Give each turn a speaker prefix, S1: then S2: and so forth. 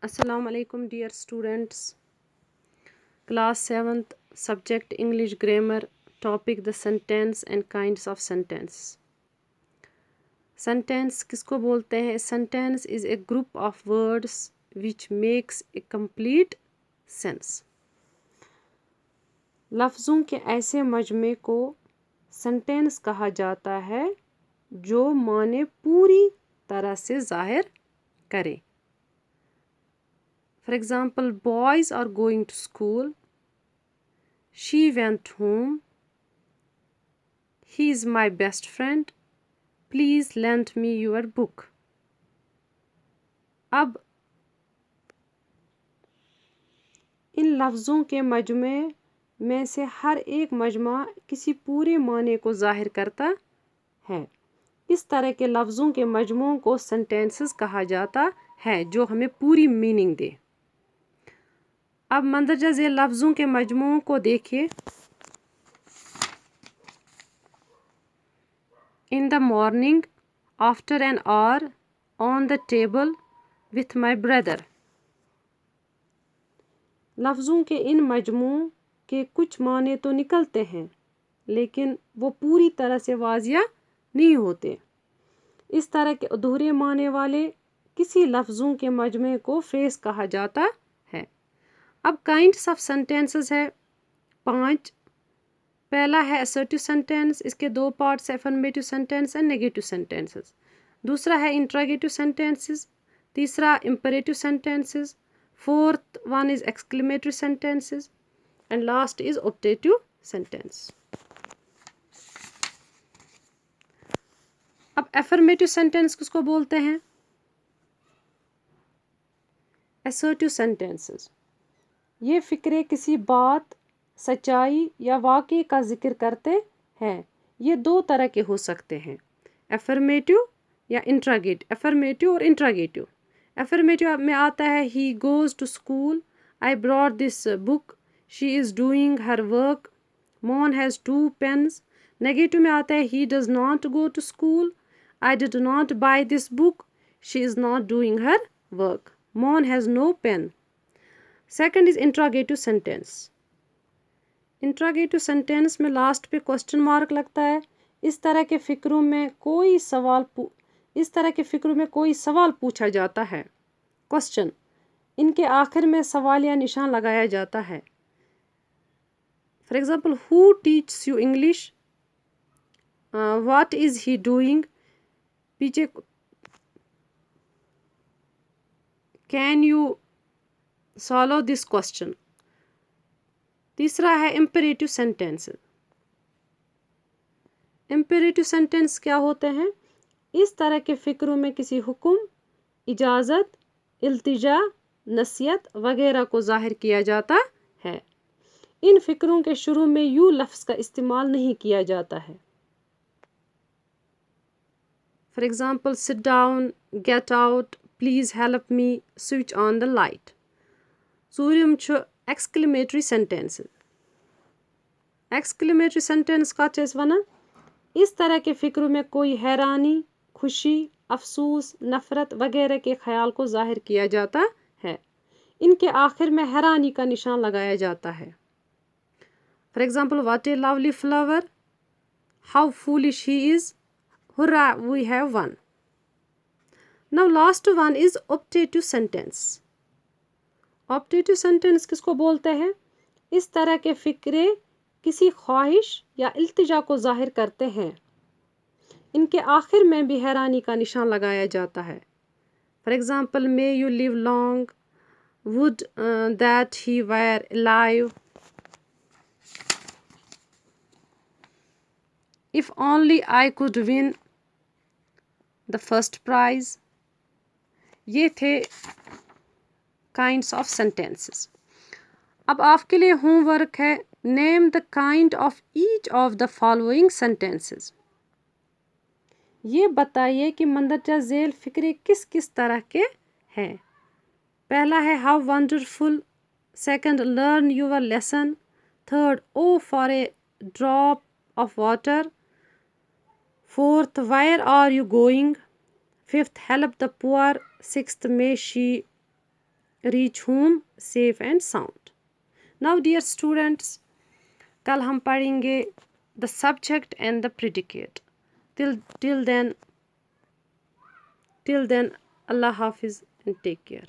S1: Assalamu alaikum dear students. Class 7th subject English grammar, topic the sentence and kinds of sentence. Sentence किसको बोलते हैं? Sentence is a group of words which makes a complete sense. लफ्ज़ों के ऐसे मजमे को sentence कहा जाता है जो माने पूरी तरह से ज़ाहिर करे. For example, boys are going to school. She went home. He is my best friend. Please lend me your book. अब इन लफ्ज़ों के मजमे में से हर एक मजमा किसी पूरे माने को ज़ाहिर करता है. इस तरह के लफ्ज़ों के मजमों को सेंटेंसेस कहा जाता है जो हमें पूरी मीनिंग दे. अब मंदरजा झेल लफ्ज़ों के मजमों को देखिए. In the morning, after an hour, on the table with my brother. लफ्ज़ों के इन मजमों के कुछ माने तो निकलते हैं लेकिन वो पूरी तरह से वाज़िया नहीं होते. इस तरह के अधूरे माने वाले किसी लफ्ज़ों के मजमे को फ्रेज़ कहा जाता है. अब काइंड्स ऑफ सेंटेंसेस है 5. पहला है असर्टिव सेंटेंस. इसके दो पार्ट्स है, affirmative sentence and negative sentences. दूसरा है इंट्रोगेटिव सेंटेंसेस. तीसरा imperative sentences. Fourth one is exclamatory sentences and last is optative sentence. अब अफर्मेटिव सेंटेंस किसको बोलते हैं? Assertive sentences. ये फ़िक्रे किसी बात, सच्चाई या वाक़े का जिक्र करते हैं. ये दो तरह के हो सकते हैं, अफर्मेटिव या इंट्रोगेटिव. अफर्मेटिव और इंट्रोगेटिव. अफर्मेटिव में आता है he goes to school, I brought this book, she is doing her work, Mohan has 2 पेन्स. नेगेटिव में आता है he does not go to school, I did not buy this book, she is not doing her work, Mohan has no pen. Second is interrogative sentence. Interrogative sentence में last पे question mark लगता है. इस तरह के फ़िक्रों में कोई सवाल पूछा जाता है. क्वेश्चन. इनके आखिर में सवालिया निशान लगाया जाता है. For example, who teaches you English, what is he doing, पीछे can you solve this question. तीसरा है इम्पेरेटिव सेंटेंसेस. इम्पेरेटिव सेंटेंस क्या होते हैं? इस तरह के फ़िक्रों में किसी हुक्म, इजाज़त, इल्तिजा, नसीहत वगैरह को ज़ाहिर किया जाता है. इन फ़िक्रों के शुरू में यू लफ्ज़ का इस्तेमाल नहीं किया जाता है. For example, sit down, get out, please help me, switch on the light. ژوٗرِم چھُ एक्सक्लेमेटरी सेंटेंसेस. एक्सक्लेमेटरी सेंटेंस का चीज़ वना. इस तरह के फ़िक्र में कोई हैरानी, खुशी, अफसोस, नफ़रत वगैरह के ख़्याल को ज़ाहिर किया जाता है. इनके आखिर में हैरानी का निशान लगाया जाता है. For example, what a lovely flower, how foolish he is, hurrah we have won. Now last one is optative sentence. Optative sentence किसको बोलते हैं? इस तरह के फ़िक्रे किसी ख्वाहिश या इल्तिजा को ज़ाहिर करते हैं. इनके आखिर में भी हैरानी का निशान लगाया जाता है. For example, may you live long, would that he were alive, if only I could win the first prize. ये थे काइंड्स ऑफ सेंटेंसेस. अब आपके लिए होमवर्क है, name the kind of each of the following sentences. ये बताइए कि मंदरजा झेल फ़िक्रे किस किस तरह के हैं. पहला है how wonderful. Second, learn your lesson. Third, O for a drop of water. Fourth, where are you going. Fifth, help the poor. Sixth, may she reach home safe and sound. Now dear students, کل ہم پڑھیں گے the subject and the predicate. Till then, Allah Hafiz and take care.